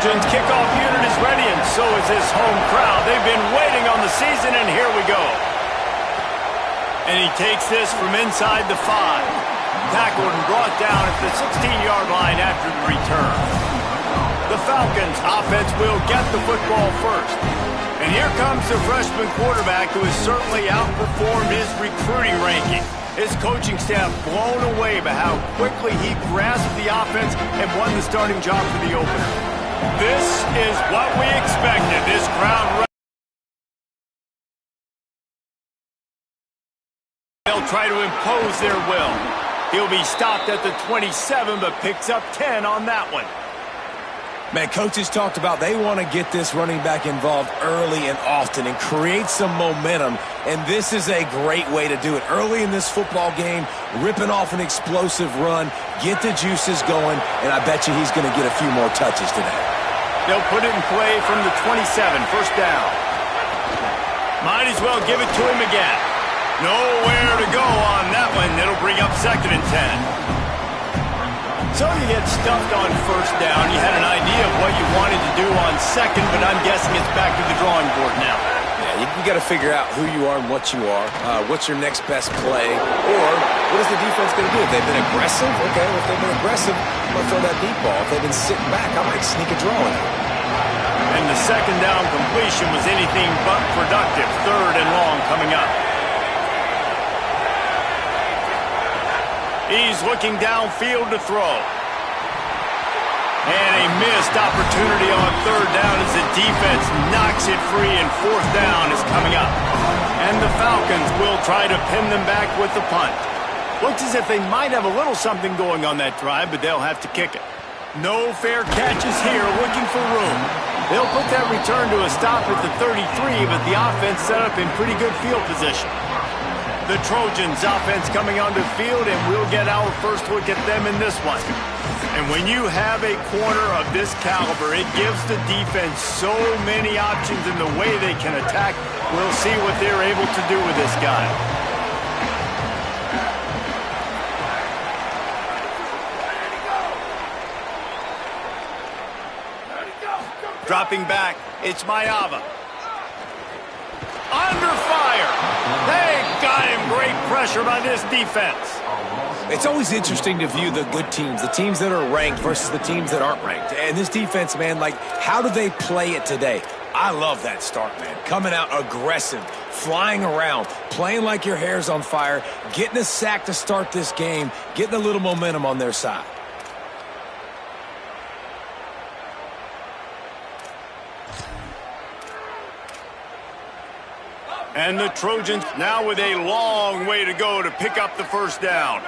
Trojans kickoff unit is ready, and so is this home crowd. They've been waiting on the season, and here we go. And he takes this from inside the 5. Tackled and brought down at the 16-yard line after the return. The Falcons offense will get the football first. And here comes the freshman quarterback who has certainly outperformed his recruiting ranking. His coaching staff blown away by how quickly he grasped the offense and won the starting job for the opener. This is what we expected. This crowd. They'll try to impose their will. He'll be stopped at the 27, but picks up 10 on that one. Man, coaches talked about they want to get this running back involved early and often and create some momentum, and this is a great way to do it. Early in this football game, ripping off an explosive run, get the juices going, and I bet you he's going to get a few more touches today. They'll put it in play from the 27, first down. Might as well give it to him again. Nowhere to go on that one. It'll bring up 2nd and 10. So you get stuffed on first down. You had an idea of what you wanted to do on second, but I'm guessing it's back to the drawing board now. Yeah, you got to figure out who you are and what you are. What's your next best play? Or what is the defense going to do? If they've been aggressive, okay, well, if they've been aggressive, I'm going to throw that deep ball. If they've been sitting back, I might sneak a draw in. And the second down completion was anything but productive. 3rd and long coming up. He's looking downfield to throw. And a missed opportunity on 3rd down as the defense knocks it free, and 4th down is coming up. And the Falcons will try to pin them back with the punt. Looks as if they might have a little something going on that drive, but they'll have to kick it. No fair catches here, looking for room. They'll put that return to a stop at the 33, but the offense set up in pretty good field position. The Trojans offense coming onto the field, and we'll get our first look at them in this one. And when you have a corner of this caliber, it gives the defense so many options in the way they can attack. We'll see what they're able to do with this guy. Dropping back, it's Mayava. Under fire. They got him. Great pressure by this defense. It's always interesting to view the good teams, the teams that are ranked versus the teams that aren't ranked. And this defense, man, like, how do they play it today? I love that start, man. Coming out aggressive, flying around, playing like your hair's on fire, getting a sack to start this game, getting a little momentum on their side. And the Trojans now with a long way to go to pick up the first down.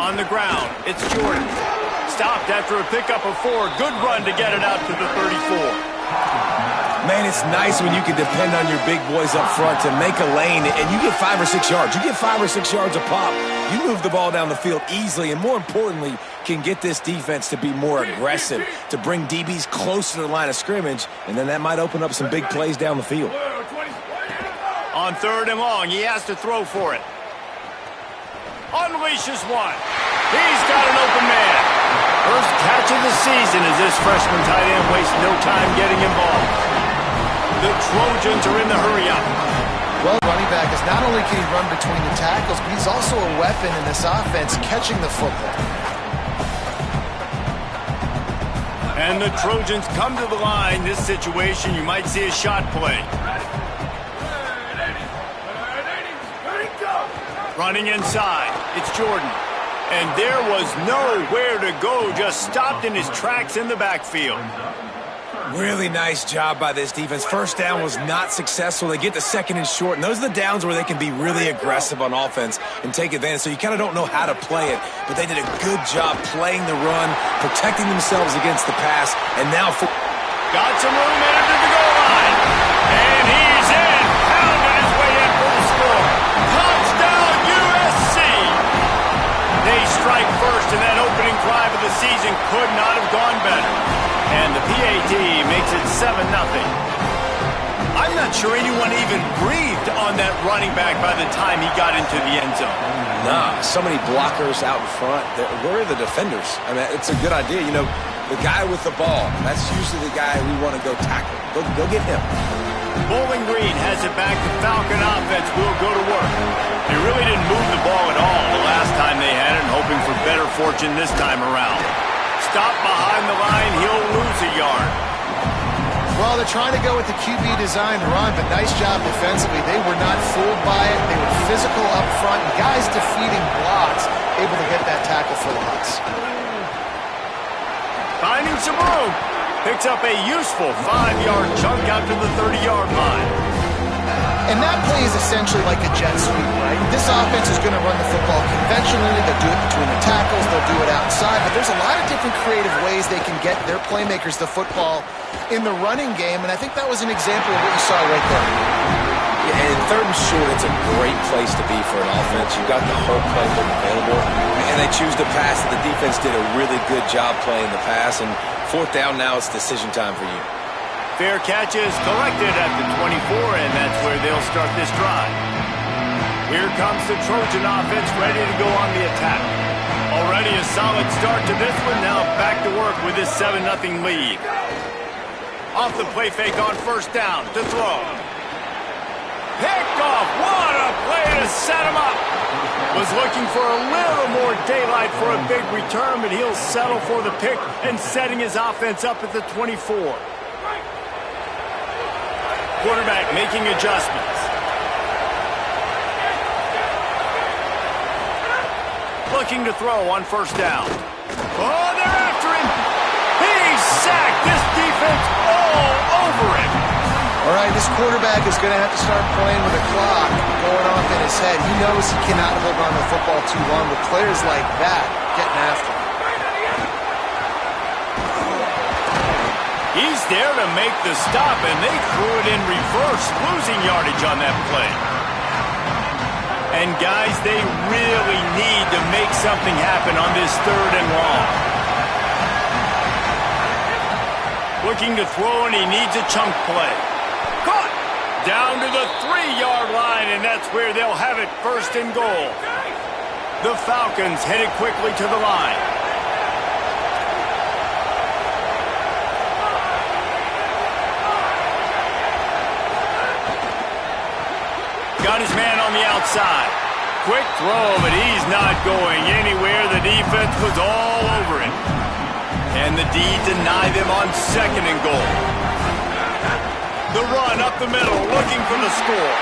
On the ground, it's Jordan. Stopped after a pickup of 4. Good run to get it out to the 34. Man, it's nice when you can depend on your big boys up front to make a lane, and you get 5 or 6 yards. You get 5 or 6 yards a pop. You move the ball down the field easily, and more importantly, can get this defense to be more aggressive, to bring DBs close to the line of scrimmage, and then that might open up some big plays down the field. On 3rd and long, he has to throw for it. Unleashes one. He's got an open man. First catch of the season as this freshman tight end wastes no time getting involved. The Trojans are in the hurry-up. Well, running back is not only can he run between the tackles, but he's also a weapon in this offense catching the football. And the Trojans come to the line. This situation, you might see a shot play. Running inside, it's Jordan. And there was nowhere to go, just stopped in his tracks in the backfield. Really nice job by this defense. First down was not successful. They get the 2nd and short, and those are the downs where they can be really aggressive on offense and take advantage. So you kind of don't know how to play it, but they did a good job playing the run, protecting themselves against the pass, and now got some room headed to the goal line. And he's in, pounding his way in for the score. Touchdown, USC! They strike first, and that opening drive of the season could not have gone better. And the PAT makes it 7-0. I'm not sure anyone even breathed on that running back by the time he got into the end zone. Nah, so many blockers out in front. Where are the defenders? I mean, it's a good idea. You know, the guy with the ball, that's usually the guy we want to go tackle. Go get him. Bowling Green has it back. The Falcon offense will go to work. They really didn't move the ball at all the last time they had it, and hoping for better fortune this time around. Stop behind the line. He'll lose a yard. Well, they're trying to go with the QB designed run, but nice job defensively. They were not fooled by it. They were physical up front. Guys defeating blocks, able to get that tackle for loss. Finding some room. Picks up a useful 5-yard chunk out to the 30-yard line. And that play is essentially like a jet sweep, right? This offense is going to run the football conventionally. They'll do it between the tackles. They'll do it outside. But there's a lot of different creative ways they can get their playmakers the football in the running game. And I think that was an example of what you saw right there. Yeah, and third and short, it's a great place to be for an offense. You've got the whole playbook available, and they choose to pass. The defense did a really good job playing the pass, and fourth down now, it's decision time for you. Fair catch is collected at the 24, and that's where they'll start this drive. Here comes the Trojan offense ready to go on the attack. Already a solid start to this one. Now back to work with this 7-0 lead. Off the play fake on first down to throw. Picked off. What a play to set him up. Was looking for a little more daylight for a big return, but he'll settle for the pick and setting his offense up at the 24. Quarterback making adjustments. Looking to throw on first down. Oh, they're after him. He's sacked. This defense all over him. All right, this quarterback is going to have to start playing with a clock going off in his head. He knows he cannot hold on to the football too long with players like that getting after him. He's there to make the stop, and they threw it in reverse, losing yardage on that play. And, guys, they really need to make something happen on this 3rd and long. Looking to throw, and he needs a chunk play. Caught! Down to the 3-yard line, and that's where they'll have it, 1st and goal. The Falcons headed quickly to the line. Got his man on the outside. Quick throw, but he's not going anywhere. The defense was all over him. And the D denied them on 2nd and goal. The run up the middle, looking for the score.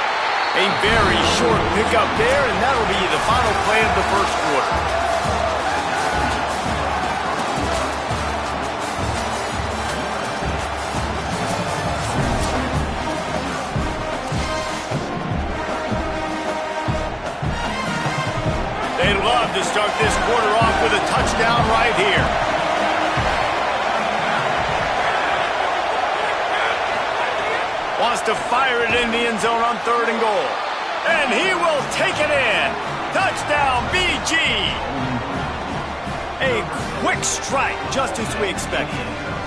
A very short pickup there, and that'll be the final play of the 1st quarter. They'd love to start this quarter off with a touchdown right here. Wants to fire it in the end zone on 3rd and goal. And he will take it in. Touchdown, BG. A quick strike, just as we expected.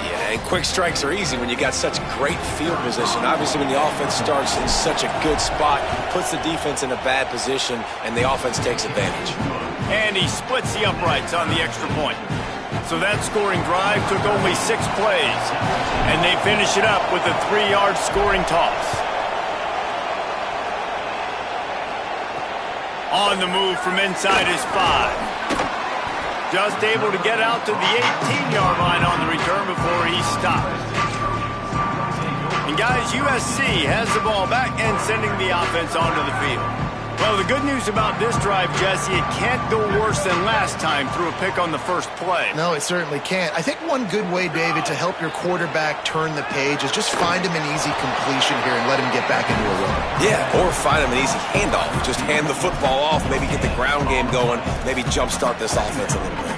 Yeah, and quick strikes are easy when you got such great field position. Obviously, when the offense starts in such a good spot, puts the defense in a bad position, and the offense takes advantage. And he splits the uprights on the extra point. So that scoring drive took only 6 plays. And they finish it up with a 3-yard scoring toss. On the move from inside his 5. Just able to get out to the 18-yard line on the return before he stopped. And guys, USC has the ball back and sending the offense onto the field. Well, the good news about this drive, Jesse, it can't go worse than last time through a pick on the first play. No, it certainly can't. I think one good way, David, to help your quarterback turn the page is just find him an easy completion here and let him get back into a rhythm. Yeah, or find him an easy handoff. Just hand the football off, maybe get the ground game going, maybe jumpstart this offense a little bit.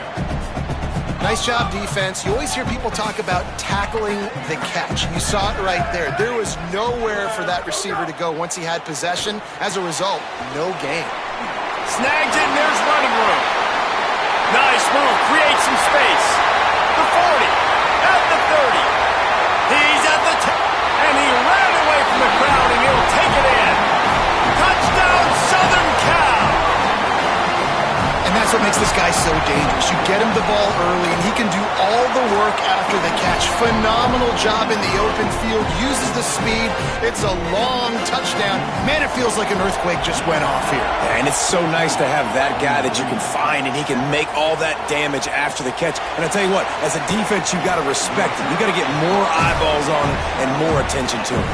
Nice job, defense. You always hear people talk about tackling the catch. You saw it right there. There was nowhere for that receiver to go once he had possession. As a result, no gain. Snags it, and there's running room. Nice move, creates some space. The 40, at the 30. He's at the 10, and he ran away from the crowd, and he'll take it in. Touchdown, Southern Cal! makes this guy so dangerous. You get him the ball early, and he can do all the work after the catch. Phenomenal job in the open field, uses the speed. It's a long touchdown. Man, it feels like an earthquake just went off here. Yeah, and it's so nice to have that guy that you can find, and he can make all that damage after the catch. And I tell you what, as a defense, you got to respect him. You got to get more eyeballs on him and more attention to him.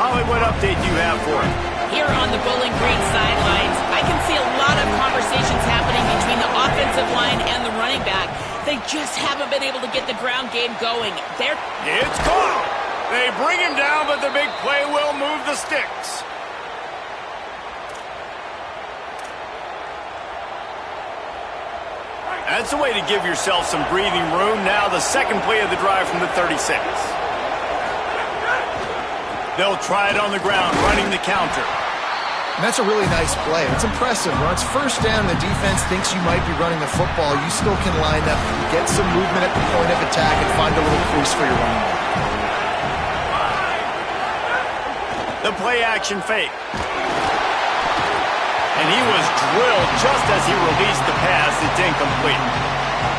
Holly, what update do you have for him? Here on the Bowling Green sidelines, I can see a lot of conversations happening between the offensive line and the running back. They just haven't been able to get the ground game going. It's caught! They bring him down, but the big play will move the sticks. That's a way to give yourself some breathing room. Now the second play of the drive from the 36. They'll try it on the ground, running the counter. And that's a really nice play. It's impressive. When it's first down, the defense thinks you might be running the football. You still can line up, get some movement at the point of attack, and find a little crease for your running back. The play action fake. And he was drilled just as he released the pass. It's incomplete.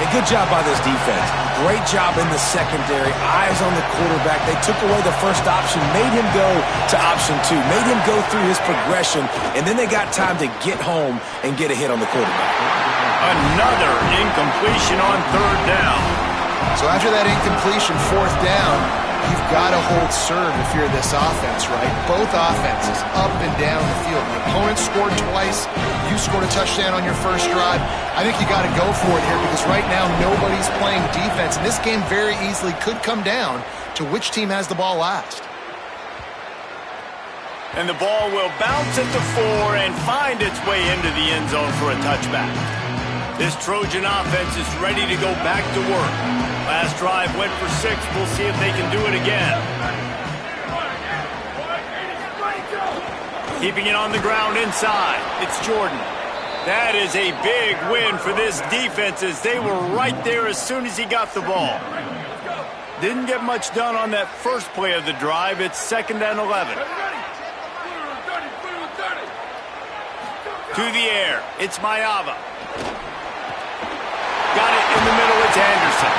A good job by this defense. Great job in the secondary. Eyes on the quarterback. They took away the first option, made him go to option 2, made him go through his progression, and then they got time to get home and get a hit on the quarterback. Another incompletion on third down. So after that incompletion, fourth down, you've got to hold serve if you're this offense, right? Both offenses up and down the field. The opponent scored twice. You scored a touchdown on your first drive. I think you got to go for it here because right now nobody's playing defense. And this game very easily could come down to which team has the ball last. And the ball will bounce at the 4 and find its way into the end zone for a touchback. This Trojan offense is ready to go back to work. Last drive went for 6. We'll see if they can do it again. Keeping it on the ground inside. It's Jordan. That is a big win for this defense as they were right there as soon as he got the ball. Didn't get much done on that first play of the drive. It's 2nd and 11. To the air. It's Mayava. Got it in the middle. It's Anderson.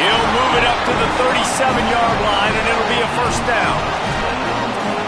He'll move it up to the 37-yard line, and it'll be a first down.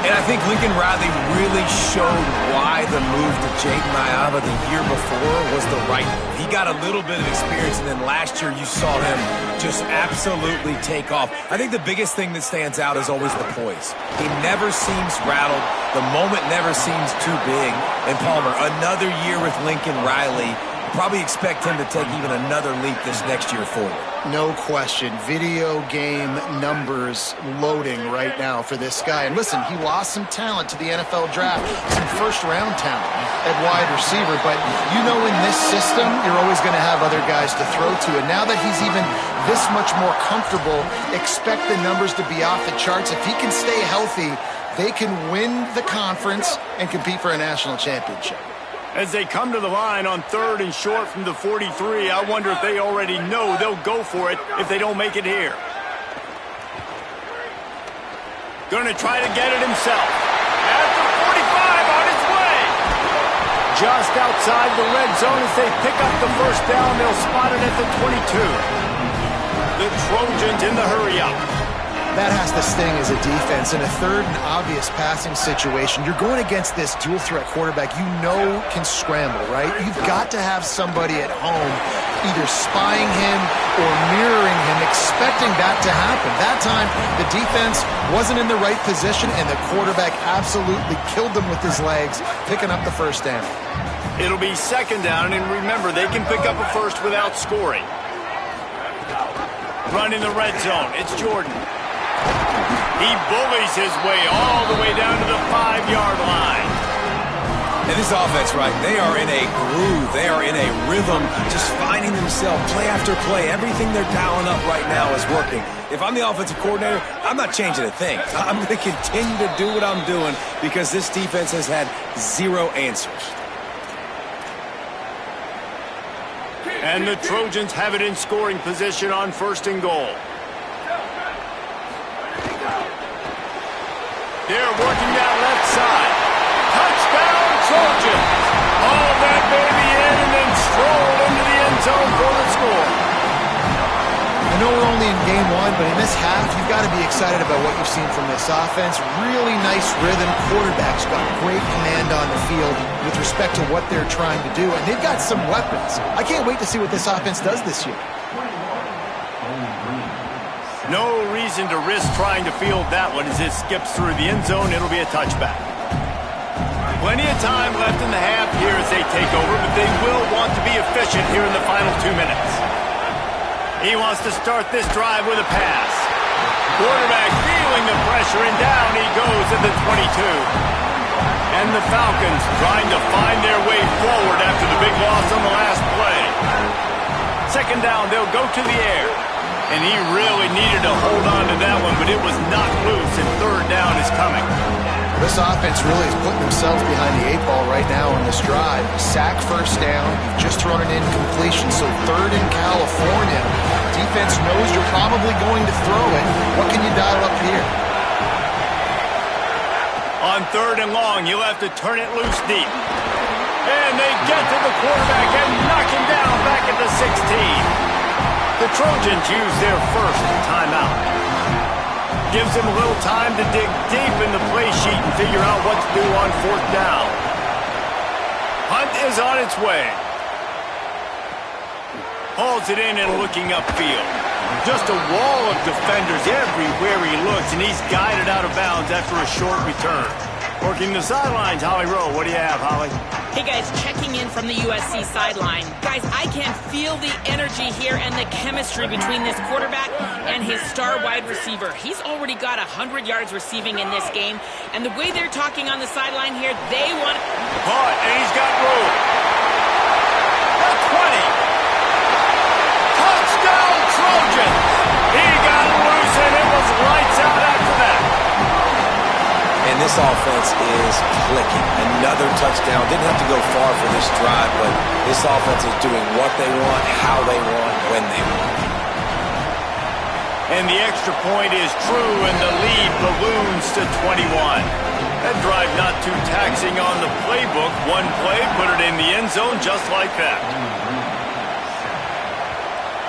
And I think Lincoln Riley really showed why the move to Jayden Mayava the year before was the right move. He got a little bit of experience, and then last year you saw him just absolutely take off. I think the biggest thing that stands out is always the poise. He never seems rattled. The moment never seems too big. And Palmer, another year with Lincoln Riley. Probably expect him to take even another leap this next year forward. No question. Video game numbers loading right now for this guy. And listen, he lost some talent to the NFL draft, some first-round talent at wide receiver. But you know in this system, you're always going to have other guys to throw to. And now that he's even this much more comfortable, expect the numbers to be off the charts. If he can stay healthy, they can win the conference and compete for a national championship. As they come to the line on 3rd and short from the 43, I wonder if they already know they'll go for it if they don't make it here. Going to try to get it himself. At the 45 on its way. Just outside the red zone as they pick up the first down. They'll spot it at the 22. The Trojans in the hurry-up. That has to sting as a defense. In a third and obvious passing situation, you're going against this dual-threat quarterback you know can scramble, right? You've got to have somebody at home either spying him or mirroring him, expecting that to happen. That time, the defense wasn't in the right position, and the quarterback absolutely killed them with his legs, picking up the first down. It'll be 2nd down, and remember, they can pick up a first without scoring. Run in the red zone. It's Jordan. He bullies his way all the way down to the 5-yard line. And this offense, right, they are in a groove. They are in a rhythm, just finding themselves play after play. Everything they're dialing up right now is working. If I'm the offensive coordinator, I'm not changing a thing. I'm going to continue to do what I'm doing because this defense has had zero answers. And the Trojans have it in scoring position on 1st and goal. They're working that left side. Touchdown, Trojans! All that man I know we're only in game one, but in this half, you've got to be excited about what you've seen from this offense. Really nice rhythm. Quarterback's got great command on the field with respect to what they're trying to do, and they've got some weapons. I can't wait to see what this offense does this year. No reason to risk trying to field that one as it skips through the end zone. It'll be a touchback. Plenty of time left in the half here as they take over, but they will want to be efficient here in the final 2 minutes. He wants to start this drive with a pass. Quarterback feeling the pressure, and down he goes at the 22. And the Falcons trying to find their way forward after the big loss on the last play. Second down, they'll go to the air. And he really needed to hold on to that one, but it was knocked loose, and third down is coming. This offense really is putting themselves behind the 8 ball right now on this drive. Sack first down. You've just thrown an incompletion, so third in California. Defense knows you're probably going to throw it. What can you dial up here? On third and long, you'll have to turn it loose deep. And they get to the quarterback and knock him down back at the 16. The Trojans use their first timeout. Gives him a little time to dig deep in the play sheet and figure out what to do on fourth down. Hunt is on its way. Hauls it in and looking upfield. Just a wall of defenders everywhere he looks, and he's guided out of bounds after a short return. Working the sidelines, Holly Rowe. What do you have, Holly? Hey, guys, checking in from the USC sideline. Guys, I can feel the energy here and the chemistry between this quarterback and his star wide receiver. He's already got 100 yards receiving in this game, and the way they're talking on the sideline here, they want... Caught, and he's got room. At 20. Touchdown, Trojans! He got loose, and it was lights out after that. And this offense is clicking. Another touchdown. Didn't have to go far for this drive, but this offense is doing what they want, how they want, when they want. And the extra point is true, and the lead balloons to 21. That drive not too taxing on the playbook. One play, put it in the end zone just like that.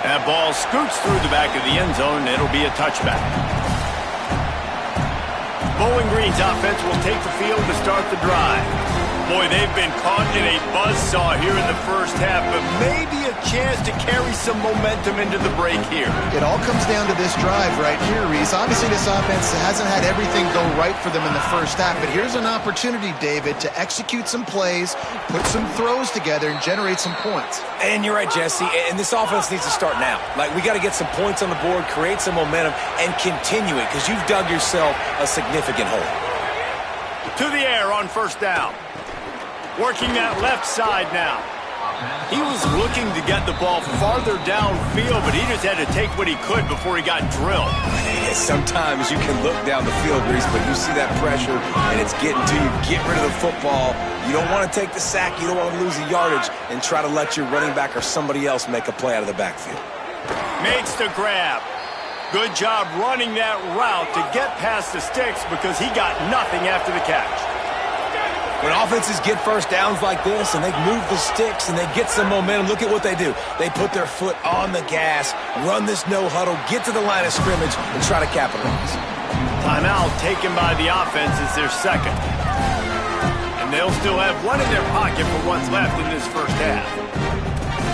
That ball scoots through the back of the end zone, and it'll be a touchback. Bowling Green's offense will take the field to start the drive. Boy, they've been caught in a buzzsaw here in the first half, but maybe a chance to carry some momentum into the break here. It all comes down to this drive right here, Reese. Obviously, this offense hasn't had everything go right for them in the first half, but here's an opportunity, David, to execute some plays, put some throws together, and generate some points. And you're right, Jesse, and this offense needs to start now. Like, we got to get some points on the board, create some momentum, and continue it, because you've dug yourself a significant hole. To the air on first down. Working that left side now. He was looking to get the ball farther downfield, but he just had to take what he could before he got drilled. Sometimes you can look down the field, Reese, but you see that pressure, and it's getting to you. Get rid of the football. You don't want to take the sack. You don't want to lose the yardage and try to let your running back or somebody else make a play out of the backfield. Makes the grab. Good job running that route to get past the sticks because he got nothing after the catch. When offenses get first downs like this and they move the sticks and they get some momentum, look at what they do. They put their foot on the gas, run this no huddle, get to the line of scrimmage, and try to capitalize. Timeout taken by the offense is their second. And they'll still have one in their pocket for what's left in this first half.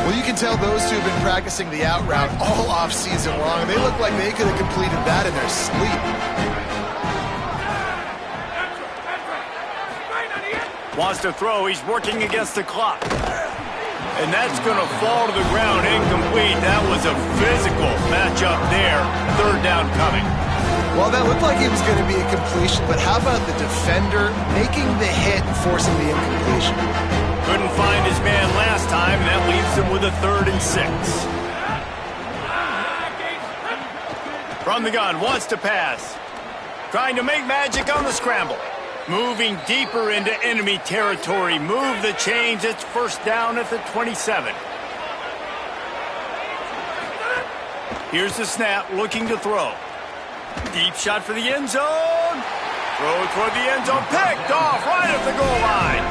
Well, you can tell those two have been practicing the out route all off-season long. They look like they could have completed that in their sleep. Wants to throw. He's working against the clock. And that's going to fall to the ground incomplete. That was a physical matchup there. Third down coming. Well, that looked like it was going to be a completion, but how about the defender making the hit and forcing the incompletion? Couldn't find his man last time, and that leaves him with a 3rd and 6. From the gun, wants to pass. Trying to make magic on the scramble. Moving deeper into enemy territory. Move the chains. It's first down at the 27. Here's the snap, looking to throw. Deep shot for the end zone. Throw toward the end zone. Picked off right at the goal line.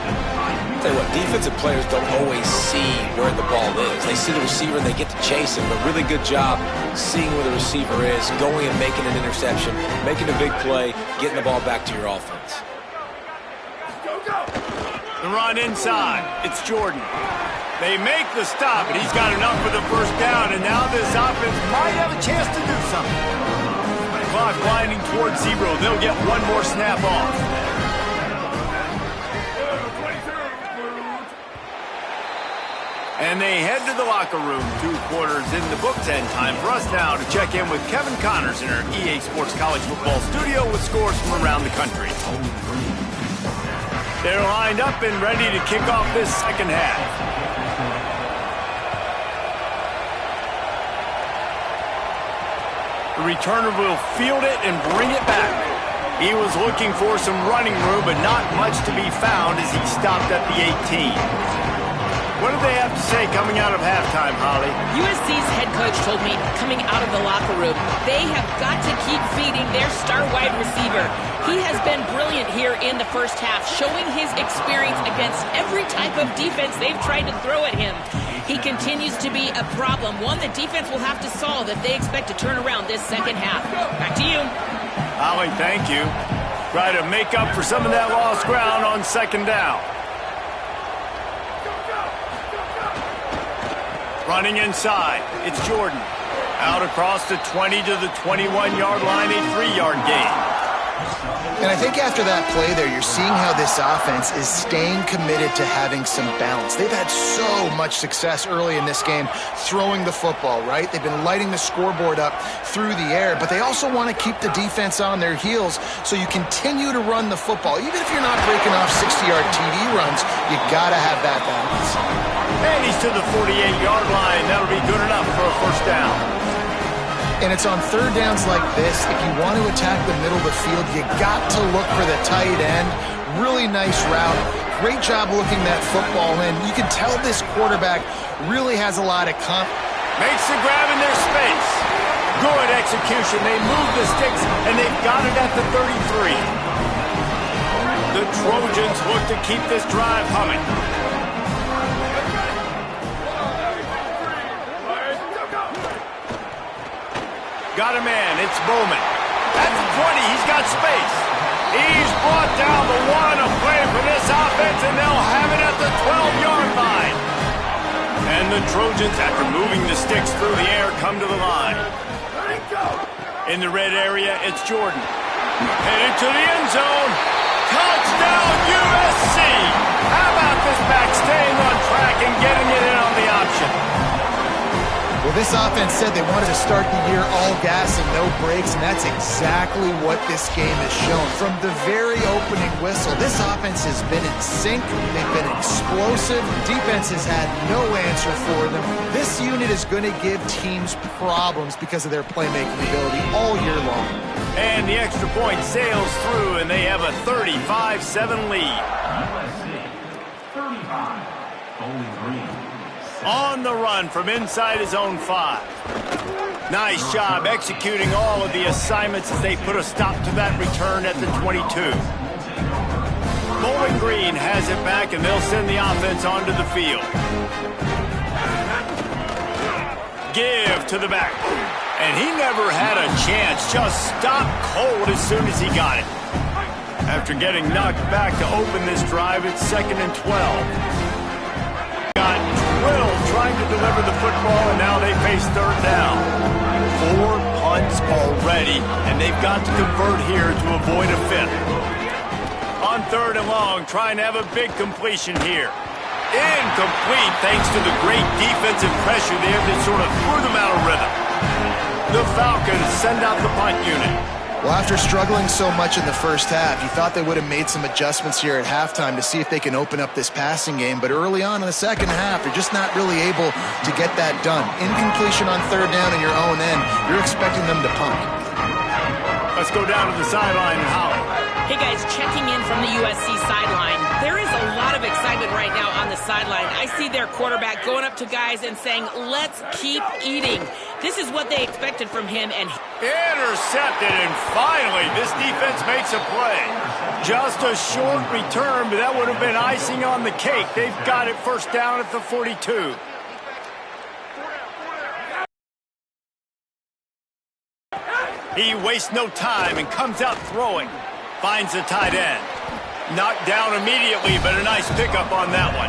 Tell you what, defensive players don't always see where the ball is. They see the receiver and they get to chase him. But really good job seeing where the receiver is, going and making an interception, making a big play, getting the ball back to your offense. The run inside. It's Jordan. They make the stop, and he's got enough for the first down, and now this offense might have a chance to do something. Clock winding towards 0. They'll get one more snap off. And they head to the locker room. 2 quarters in the books, and time for us now to check in with Kevin Connors in our EA Sports College Football studio with scores from around the country. They're lined up and ready to kick off this second half. The returner will field it and bring it back. He was looking for some running room, but not much to be found as he stopped at the 18. What do they have to say coming out of halftime, Holly? USC's head coach told me, coming out of the locker room, they have got to keep feeding their star wide receiver. He has been brilliant here in the first half, showing his experience against every type of defense they've tried to throw at him. He continues to be a problem, one the defense will have to solve if they expect to turn around this second half. Back to you. Holly, thank you. Try to make up for some of that lost ground on second down. Running inside, it's Jordan. Out across the 20 to the 21-yard line, a 3-yard gain. And I think after that play there, you're seeing how this offense is staying committed to having some balance. They've had so much success early in this game throwing the football, right? They've been lighting the scoreboard up through the air, but they also want to keep the defense on their heels, so you continue to run the football. Even if you're not breaking off 60-yard TD runs, you got to have that balance. And he's to the 48-yard line. That'll be good enough for a first down. And it's on third downs like this, if you want to attack the middle of the field, you got to look for the tight end. Really nice route. Great job looking that football in. You can tell this quarterback really has a lot of Makes the grab in their space. Good execution. They move the sticks, and they've got it at the 33. The Trojans look to keep this drive humming. Got a man, it's Bowman. At the 20, he's got space. He's brought down the 1, a play for this offense, and they'll have it at the 12-yard line. And the Trojans, after moving the sticks through the air, come to the line. In the red area, it's Jordan. Headed to the end zone. Touchdown, USC! How about this back staying on track and getting it in on the option? Well, this offense said they wanted to start the year all gas and no brakes, and that's exactly what this game has shown. From the very opening whistle, this offense has been in sync. They've been explosive. Defense has had no answer for them. This unit is going to give teams problems because of their playmaking ability all year long. And the extra point sails through, and they have a 35-7 lead. 35, Bowling Green. On the run from inside his own 5. Nice job executing all of the assignments as they put a stop to that return at the 22. Bowling Green has it back, and they'll send the offense onto the field. Give to the back. And he never had a chance. Just stopped cold as soon as he got it. After getting knocked back to open this drive, it's 2nd and 12. Got drilled trying to deliver the football, and now they face third down. 4 punts already, and they've got to convert here to avoid a 5th. On 3rd and long, trying to have a big completion here. Incomplete thanks to the great defensive pressure there that sort of threw them out of rhythm. The Falcons send out the punt unit. Well, after struggling so much in the first half, you thought they would have made some adjustments here at halftime to see if they can open up this passing game. But early on in the second half, you're just not really able to get that done. Incompletion on 3rd down in your own end, you're expecting them to punt. Let's go down to the sideline and Holly. Hey guys, checking in from the USC sideline. There is a lot of excitement right now on the sideline. I see their quarterback going up to guys and saying, let's keep eating. This is what they expected from him. And intercepted, and finally this defense makes a play. Just a short return, but that would have been icing on the cake. They've got it first down at the 42. He wastes no time and comes out throwing. Finds the tight end. Knocked down immediately, but a nice pickup on that one.